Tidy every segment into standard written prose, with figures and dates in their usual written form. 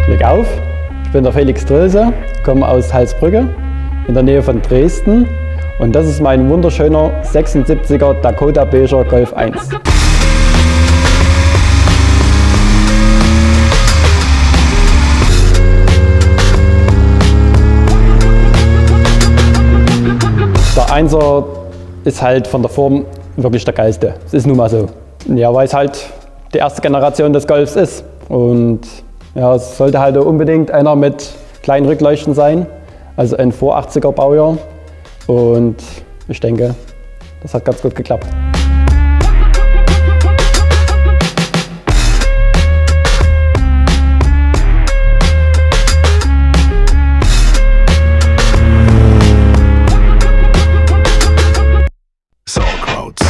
Glück auf, ich bin der Felix Dröse, komme aus Halsbrücke in der Nähe von Dresden und das ist mein wunderschöner 76er Dakota Beiger Golf 1. Der 1er ist halt von der Form wirklich der geilste. Es ist nun mal so. Ja, weil es halt die erste Generation des Golfs ist. Und ja, es sollte halt unbedingt einer mit kleinen Rückleuchten sein, also ein vor 80er Baujahr. Und ich denke, das hat ganz gut geklappt. Sauerkrauts,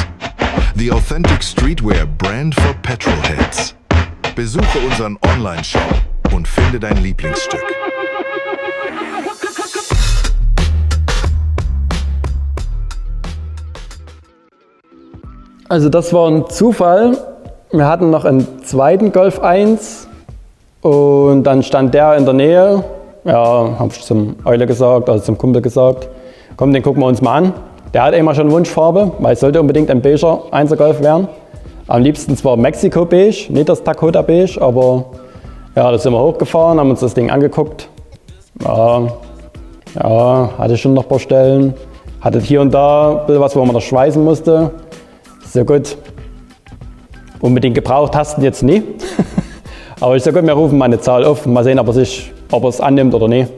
the authentic streetwear brand for petrolheads. Besuche unseren Online-Shop und finde dein Lieblingsstück. Also das war ein Zufall. Wir hatten noch einen zweiten Golf 1 und dann stand der in der Nähe. Ja, habe ich zum Eule gesagt, also zum Kumpel gesagt, komm, den gucken wir uns mal an. Der hat immer schon Wunschfarbe, weil es sollte unbedingt ein beiger 1er Golf werden. Am liebsten zwar Mexiko Beige, nicht das Dakota Beige, aber ja, da sind wir hochgefahren, haben uns das Ding angeguckt. Ja, hatte schon noch ein paar Stellen. Hatte hier und da ein bisschen was, wo man das schweißen musste. Sehr gut. Unbedingt gebraucht hast du jetzt nie. Aber ich sage gut, wir rufen mal eine Zahl auf, mal sehen, ob er es annimmt oder nicht.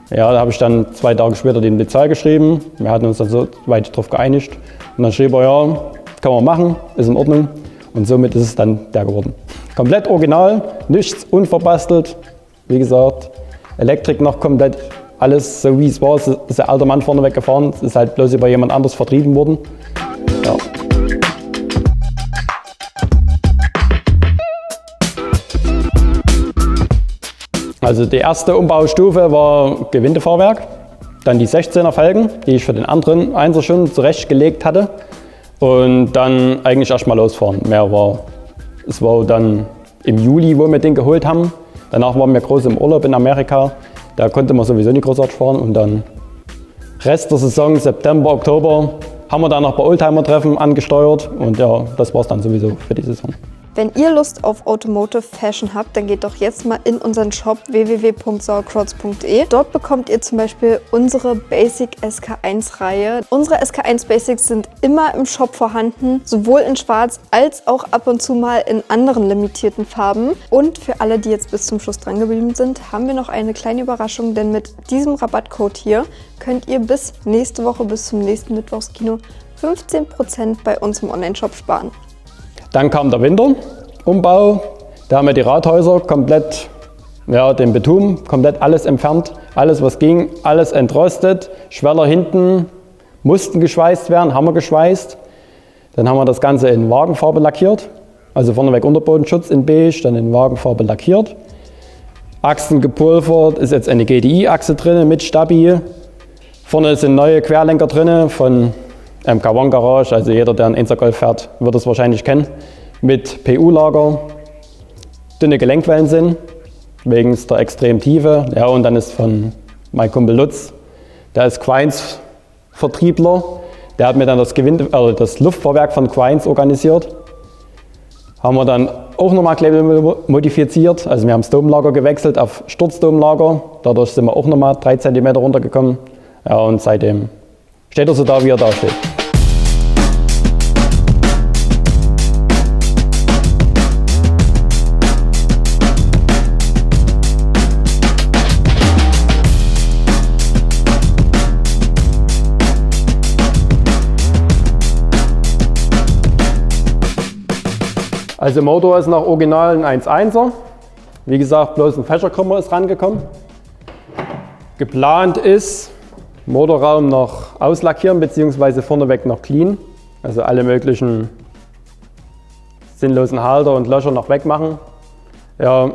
Ja, da habe ich dann 2 Tage später die Zahl geschrieben. Wir hatten uns dann so weit darauf geeinigt. Und dann schrieb er, ja, kann man machen, ist in Ordnung. Und somit ist es dann der geworden. Komplett original, nichts unverbastelt. Wie gesagt, Elektrik noch komplett alles so wie es war. Es ist der alte Mann vorne weggefahren. Es ist halt bloß über jemand anderes vertrieben worden. Ja. Also die erste Umbaustufe war Gewindefahrwerk, dann die 16er Felgen, die ich für den anderen 1er schon zurechtgelegt hatte und dann eigentlich erst mal losfahren. Es war dann im Juli, wo wir den geholt haben. Danach waren wir groß im Urlaub in Amerika, da konnte man sowieso nicht großartig fahren und dann Rest der Saison, September, Oktober, haben wir dann noch bei Oldtimer-Treffen angesteuert und ja, das war es dann sowieso für die Saison. Wenn ihr Lust auf Automotive Fashion habt, dann geht doch jetzt mal in unseren Shop www.sauerkrauts.de. Dort bekommt ihr zum Beispiel unsere Basic SK1 Reihe. Unsere SK1 Basics sind immer im Shop vorhanden, sowohl in schwarz als auch ab und zu mal in anderen limitierten Farben. Und für alle, die jetzt bis zum Schluss dran geblieben sind, haben wir noch eine kleine Überraschung, denn mit diesem Rabattcode hier könnt ihr bis nächste Woche, bis zum nächsten Mittwochskino 15% bei uns im Online-Shop sparen. Dann kam der Winterumbau, da haben wir die Rathäuser komplett, ja, den Beton, komplett alles entfernt, alles was ging, alles entrostet, Schweller hinten mussten geschweißt werden, haben wir geschweißt. Dann haben wir das Ganze in Wagenfarbe lackiert, also vorneweg Unterbodenschutz in beige, dann in Wagenfarbe lackiert. Achsen gepulvert, ist jetzt eine GDI-Achse drin mit Stabi. Vorne sind neue Querlenker drin von MK1 Garage, also jeder, der einen 1er Golf fährt, wird es wahrscheinlich kennen. Mit PU-Lager, dünne Gelenkwellen sind, wegen der extremen Tiefe. Ja, und dann ist von meinem Kumpel Lutz, der ist Queins-Vertriebler, der hat mir dann das Luftfahrwerk von Queins organisiert. Haben wir dann auch nochmal modifiziert, also wir haben das Domlager gewechselt auf Sturzdomlager, dadurch sind wir auch nochmal 3 cm runtergekommen. Ja, und seitdem steht er so da, wie er da steht. Also Motor ist nach original ein 1.1er. Wie gesagt, bloß ein Fächerkrümmer ist rangekommen. Geplant ist, Motorraum noch auslackieren bzw. vorneweg noch clean. Also alle möglichen sinnlosen Halter und Löcher noch wegmachen. Ja,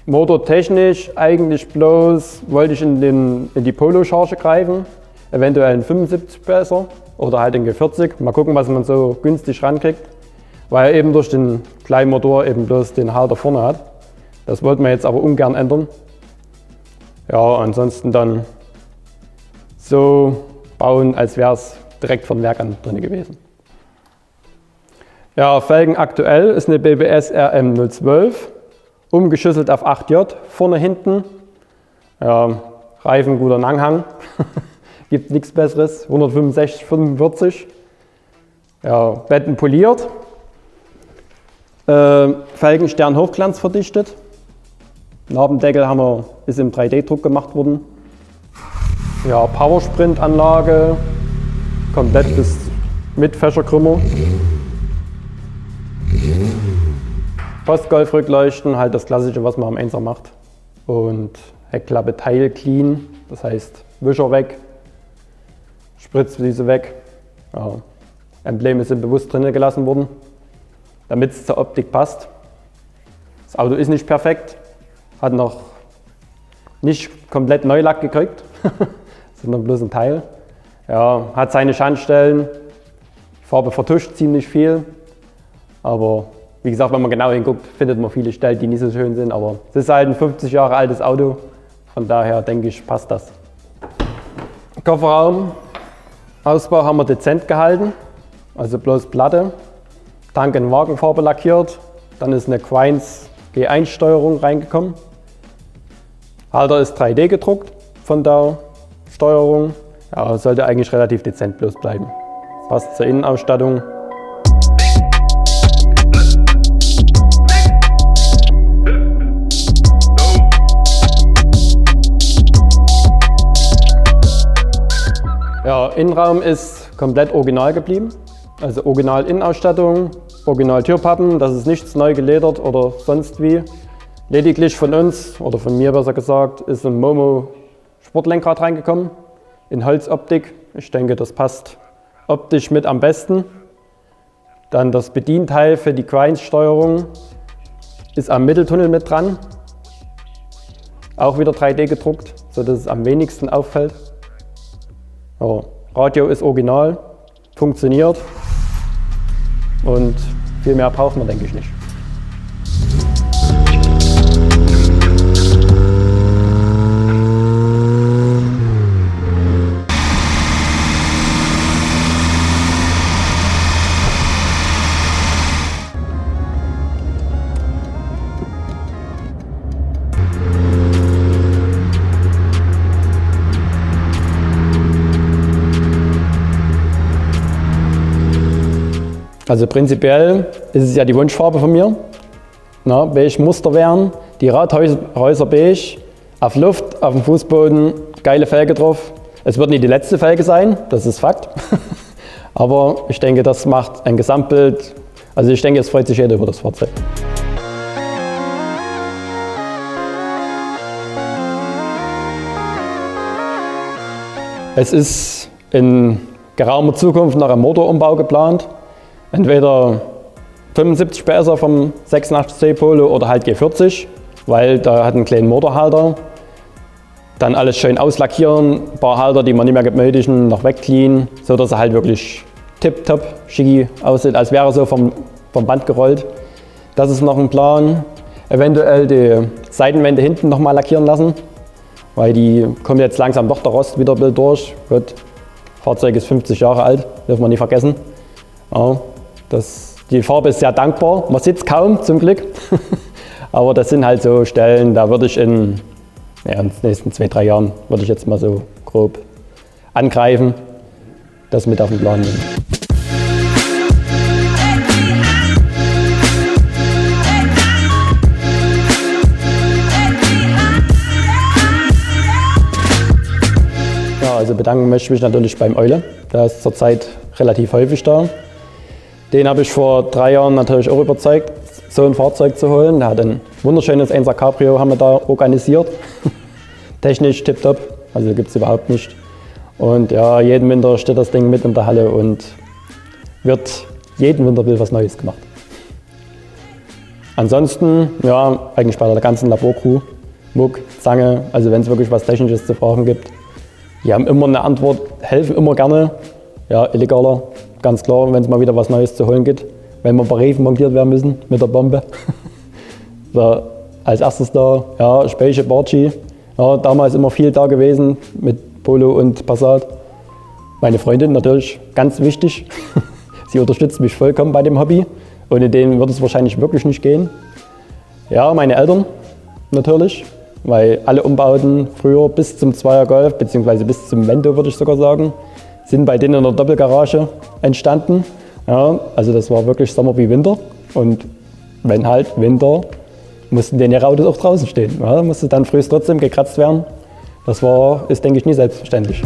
motortechnisch eigentlich bloß wollte ich in die Polo-Charge greifen. Eventuell ein 75 besser oder halt ein G40. Mal gucken, was man so günstig rankriegt. Weil er eben durch den kleinen Motor eben bloß den Halter vorne hat. Das wollten wir jetzt aber ungern ändern. Ja, ansonsten dann so bauen, als wäre es direkt von Werk an drin gewesen. Ja, Felgen aktuell ist eine BBS RM012, umgeschüsselt auf 8J, vorne, hinten. Ja, Reifen guter Anhang, gibt nichts Besseres, 165, 45. Ja, Betten poliert, Felgenstern Hochglanz verdichtet. Narbendeckel ist im 3D-Druck gemacht worden. Ja, Powersprint-Anlage, komplett bis mit Fächerkrümmer. Postgolf-Rückleuchten, halt das Klassische, was man am 1er macht. Und Heckklappe Teil clean, das heißt Wischer weg, Spritzfliese weg. Ja, Embleme sind bewusst drinnen gelassen worden, damit es zur Optik passt. Das Auto ist nicht perfekt, hat noch nicht komplett Neulack gekriegt, sondern bloß ein Teil. Ja, hat seine Schandstellen, die Farbe vertuscht ziemlich viel, aber wie gesagt, wenn man genau hinguckt, findet man viele Stellen, die nicht so schön sind, aber es ist halt ein 50 Jahre altes Auto, von daher denke ich, passt das. Kofferraum, Ausbau haben wir dezent gehalten, also bloß Platte, Tank in Wagenfarbe lackiert, dann ist eine Queins G1-Steuerung reingekommen. Halter ist 3D gedruckt von der Steuerung, ja, sollte eigentlich relativ dezent bloß bleiben. Passt zur Innenausstattung. Ja, Innenraum ist komplett original geblieben, also original Innenausstattung, original Türpappen, das ist nichts neu geledert oder sonst wie. Lediglich von uns, oder von mir besser gesagt, ist ein Momo Sportlenkrad reingekommen, in Holzoptik. Ich denke, das passt optisch mit am besten. Dann das Bedienteil für die Queins-Steuerung ist am Mitteltunnel mit dran. Auch wieder 3D gedruckt, sodass es am wenigsten auffällt. Ja, Radio ist original, funktioniert und viel mehr braucht man, denke ich, nicht. Also prinzipiell ist es ja die Wunschfarbe von mir. Na, beige Muster wären, die Radhäuser beige, auf Luft, auf dem Fußboden, geile Felge drauf. Es wird nicht die letzte Felge sein, das ist Fakt. Aber ich denke, das macht ein Gesamtbild. Also ich denke, es freut sich jeder über das Fahrzeug. Es ist in geraumer Zukunft noch ein Motorumbau geplant. Entweder 75 PS vom 86C Polo oder halt G40, weil da hat einen kleinen Motorhalter. Dann alles schön auslackieren, ein paar Halter, die man nicht mehr benötigen, noch wegcleanen, sodass er halt wirklich tipptopp, schicki aussieht, als wäre er so vom Band gerollt. Das ist noch ein Plan. Eventuell die Seitenwände hinten noch mal lackieren lassen, weil die kommt jetzt langsam doch der Rost wieder durch. Gut, Fahrzeug ist 50 Jahre alt, dürfen wir nicht vergessen. Ja, die Farbe ist sehr dankbar, man sieht es kaum zum Glück, aber das sind halt so Stellen, da würde ich in den nächsten 2-3 Jahren, würde ich jetzt mal so grob angreifen, das mit auf den Plan nehmen. Ja, also bedanken möchte ich mich natürlich beim Eule, der ist zurzeit relativ häufig da. Den habe ich vor 3 Jahren natürlich auch überzeugt, so ein Fahrzeug zu holen. Der hat ein wunderschönes 1er Cabrio, haben wir da organisiert. Technisch tipptopp, also gibt es überhaupt nicht. Und ja, jeden Winter steht das Ding mit in der Halle und wird jeden Winter wieder was Neues gemacht. Ansonsten, ja, eigentlich bei der ganzen Laborcrew, Muck, Zange, also wenn es wirklich was Technisches zu fragen gibt, die haben immer eine Antwort, helfen immer gerne. Ja, illegaler, ganz klar, wenn es mal wieder was Neues zu holen gibt. Wenn wir ein paar Reifen montiert werden müssen mit der Bombe. Da als erstes da, ja, Speiche, Barchi. Ja, damals immer viel da gewesen mit Polo und Passat. Meine Freundin natürlich, ganz wichtig. Sie unterstützt mich vollkommen bei dem Hobby. Ohne den würde es wahrscheinlich wirklich nicht gehen. Ja, meine Eltern natürlich, weil alle Umbauten früher bis zum Zweier Golf, beziehungsweise bis zum Vento würde ich sogar sagen, sind bei denen in der Doppelgarage entstanden. Ja, also das war wirklich Sommer wie Winter. Und wenn halt Winter, mussten denen ihre Autos auch draußen stehen. Ja, musste dann früh trotzdem gekratzt werden. Das ist, denke ich, nie selbstverständlich.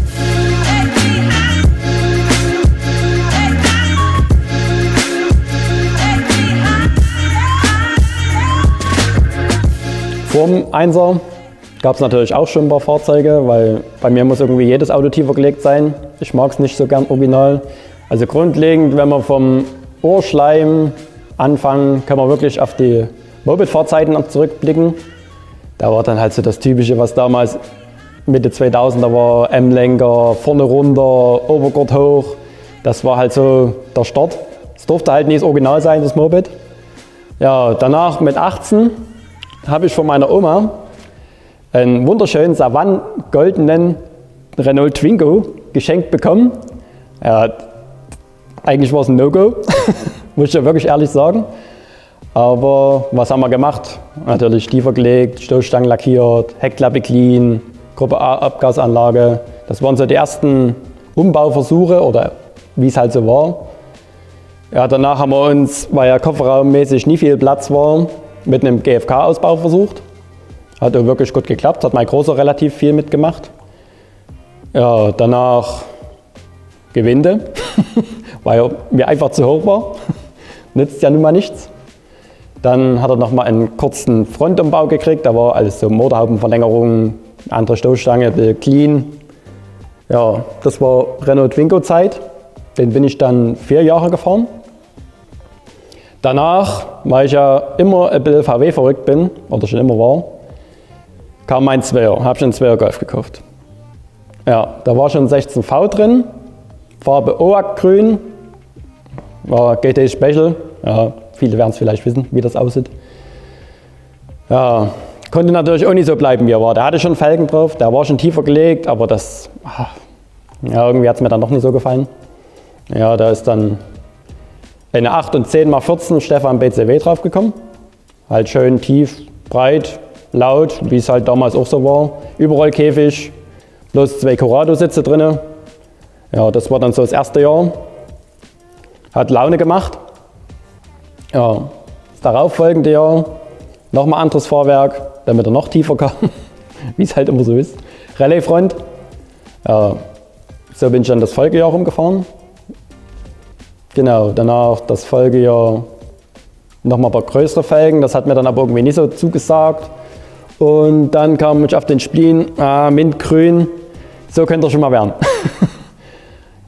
Vorm Einser gab es natürlich auch schon ein paar Fahrzeuge, weil bei mir muss irgendwie jedes Auto tiefer gelegt sein. Ich mag es nicht so gern original. Also grundlegend, wenn wir vom Ohrschleim anfangen, können wir wirklich auf die Moped-Fahrzeiten zurückblicken. Da war dann halt so das Typische, was damals Mitte 2000er war, M-Lenker, vorne runter, Obergurt hoch. Das war halt so der Start. Es durfte halt nie das Original sein, das Moped. Ja, danach mit 18 habe ich von meiner Oma einen wunderschönen Savanne goldenen Renault Twingo geschenkt bekommen. Ja, eigentlich war es ein No-Go, muss ich ja wirklich ehrlich sagen. Aber was haben wir gemacht? Natürlich tiefer gelegt, Stoßstangen lackiert, Heckklappe clean, Gruppe A Abgasanlage. Das waren so die ersten Umbauversuche oder wie es halt so war. Ja, danach haben wir uns, weil ja kofferraummäßig nie viel Platz war, mit einem GFK-Ausbau versucht. Hat auch wirklich gut geklappt, hat mein Großer relativ viel mitgemacht. Ja, danach Gewinde, weil mir einfach zu hoch war. Nützt ja nun mal nichts. Dann hat er nochmal einen kurzen Frontumbau gekriegt, da war alles so Motorhaubenverlängerung, andere Stoßstange, clean. Ja, das war Renault Twingo-Zeit. Den bin ich dann 4 Jahre gefahren. Danach, weil ich ja immer ein bisschen VW verrückt bin, oder schon immer war, kam mein Zweier, habe ich einen Zweier Golf gekauft. Ja, da war schon 16V drin, Farbe OAK grün, war GT Special, ja, viele werden es vielleicht wissen, wie das aussieht. Ja, konnte natürlich auch nicht so bleiben, wie er war. Der hatte schon Felgen drauf, der war schon tiefer gelegt, aber das, ja, irgendwie hat es mir dann doch nicht so gefallen. Ja, da ist dann eine 8 und 10x14 Stefan BCW draufgekommen. Halt schön tief, breit, laut, wie es halt damals auch so war. Überall Käfig, bloß 2 Corrado-Sitze drin. Ja, das war dann so das erste Jahr. Hat Laune gemacht. Ja, das darauffolgende Jahr nochmal anderes Fahrwerk, damit er noch tiefer kam, wie es halt immer so ist. Relaisfront. Ja, so bin ich dann das Folgejahr rumgefahren. Genau, danach das Folgejahr nochmal ein paar größere Felgen, das hat mir dann aber irgendwie nicht so zugesagt. Und dann kam ich auf den Spleen, Mintgrün, so könnte er schon mal werden.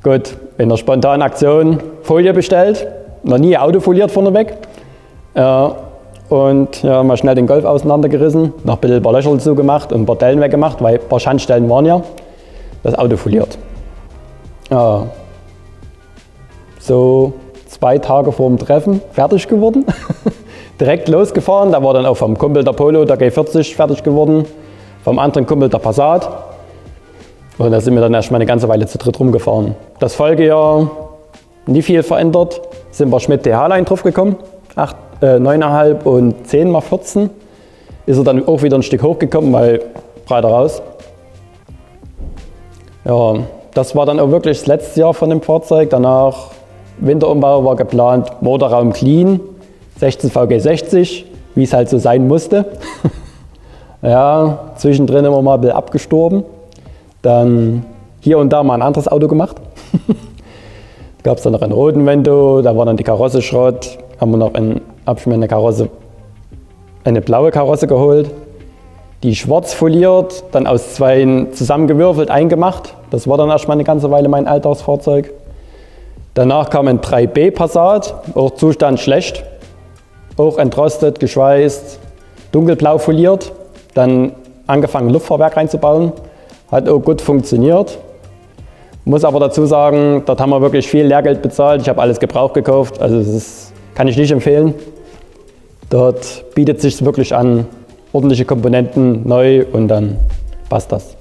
Gut, in der spontanen Aktion Folie bestellt, noch nie Auto foliert vorneweg. Und ja, mal schnell den Golf auseinandergerissen, noch ein paar Löcher zugemacht und ein paar Dellen weggemacht, weil ein paar Schandstellen waren ja, das Auto foliert. Ja. So 2 Tage vor dem Treffen fertig geworden, direkt losgefahren, da war dann auch vom Kumpel der Polo, der G40 fertig geworden, vom anderen Kumpel der Passat und da sind wir dann erstmal eine ganze Weile zu dritt rumgefahren. Das Folgejahr nie viel verändert, sind wir Schmidt TH-Line drauf gekommen, 9,5 und 10x14 ist er dann auch wieder ein Stück hochgekommen, weil breiter raus. Ja, das war dann auch wirklich das letzte Jahr von dem Fahrzeug, danach Winterumbau war geplant, Motorraum clean, 16 VG60, wie es halt so sein musste. Ja, zwischendrin immer mal ein bisschen abgestorben. Dann hier und da mal ein anderes Auto gemacht. Gab es dann noch einen roten Vento, da war dann die Karosse Schrott, haben wir noch einen abschmierende Karosse, eine blaue Karosse geholt, die schwarz foliert, dann aus 2 zusammengewürfelt, eingemacht. Das war dann erstmal eine ganze Weile mein Alltagsfahrzeug. Danach kam ein 3B Passat, auch Zustand schlecht, auch entrostet, geschweißt, dunkelblau foliert, dann angefangen Luftfahrwerk reinzubauen, hat auch gut funktioniert. Muss aber dazu sagen, dort haben wir wirklich viel Lehrgeld bezahlt, ich habe alles gebraucht gekauft, also das kann ich nicht empfehlen. Dort bietet es sich wirklich an, ordentliche Komponenten neu und dann passt das.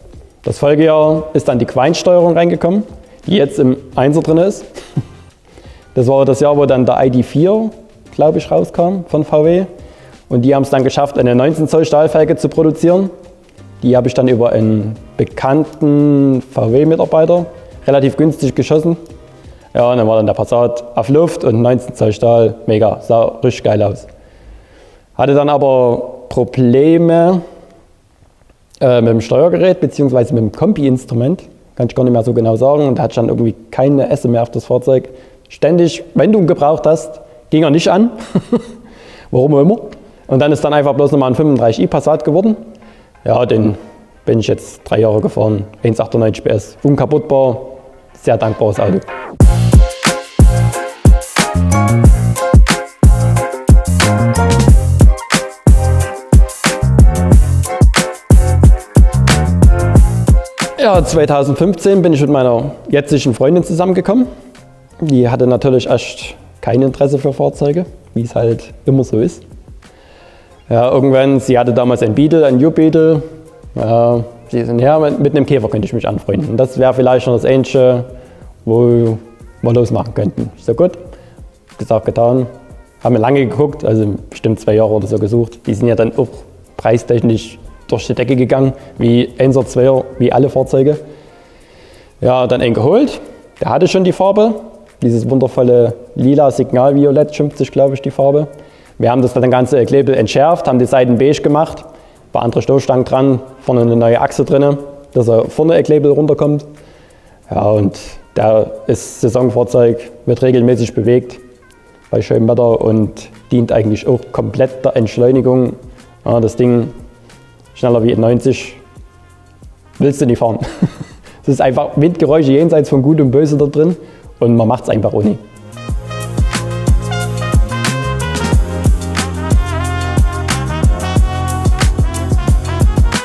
Das Folgejahr ist dann die Quine-Steuerung reingekommen, die jetzt im 1er drin ist. Das war das Jahr, wo dann der ID.4, glaube ich, rauskam von VW. Und die haben es dann geschafft, eine 19 Zoll Stahlfelge zu produzieren. Die habe ich dann über einen bekannten VW-Mitarbeiter relativ günstig geschossen. Ja, und dann war dann der Passat auf Luft und 19 Zoll Stahl, mega, sah richtig geil aus. Hatte dann aber Probleme mit dem Steuergerät bzw. mit dem Kombi-Instrument, kann ich gar nicht mehr so genau sagen. Und da hatte ich dann irgendwie keine Esse mehr auf das Fahrzeug. Ständig, wenn du ihn gebraucht hast, ging er nicht an, warum auch immer. Und dann ist dann einfach bloß nochmal ein 35i Passat geworden. Ja, den bin ich jetzt 3 Jahre gefahren, 1,98 PS, unkaputtbar, sehr dankbares Auto. Ja, 2015 bin ich mit meiner jetzigen Freundin zusammengekommen. Die hatte natürlich echt kein Interesse für Fahrzeuge, wie es halt immer so ist. Ja, irgendwann, sie hatte damals ein Beetle, ein New-Beetle. Ja, sie sind her, mit einem Käfer könnte ich mich anfreunden. Und das wäre vielleicht schon das Einzige, wo wir losmachen könnten. Ich so, gut, gesagt, getan. Haben wir lange geguckt, also bestimmt 2 Jahre oder so gesucht. Die sind ja dann auch preistechnisch durch die Decke gegangen, wie 1er, 2er, wie alle Fahrzeuge. Ja, dann einen geholt. Der hatte schon die Farbe, dieses wundervolle lila Signalviolett, schimpft sich, glaube ich, die Farbe. Wir haben das ganze Klebel entschärft, haben die Seiten beige gemacht, ein paar andere Stoßstangen dran, vorne eine neue Achse drin, dass er vorne ein Klebel runterkommt. Ja, und der ist Saisonfahrzeug, wird regelmäßig bewegt bei schönem Wetter und dient eigentlich auch komplett der Entschleunigung. Ja, das Ding schneller wie 90 willst du nicht fahren. Es ist einfach Windgeräusche jenseits von Gut und Böse da drin und man macht es einfach ohne.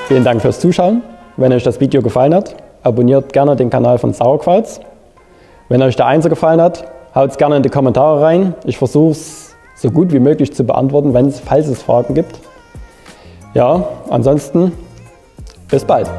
Vielen Dank fürs Zuschauen. Wenn euch das Video gefallen hat, abonniert gerne den Kanal von Sauerquarz. Wenn euch der 1er gefallen hat, haut es gerne in die Kommentare rein. Ich versuche es so gut wie möglich zu beantworten, falls es Fragen gibt. Ja, ansonsten bis bald.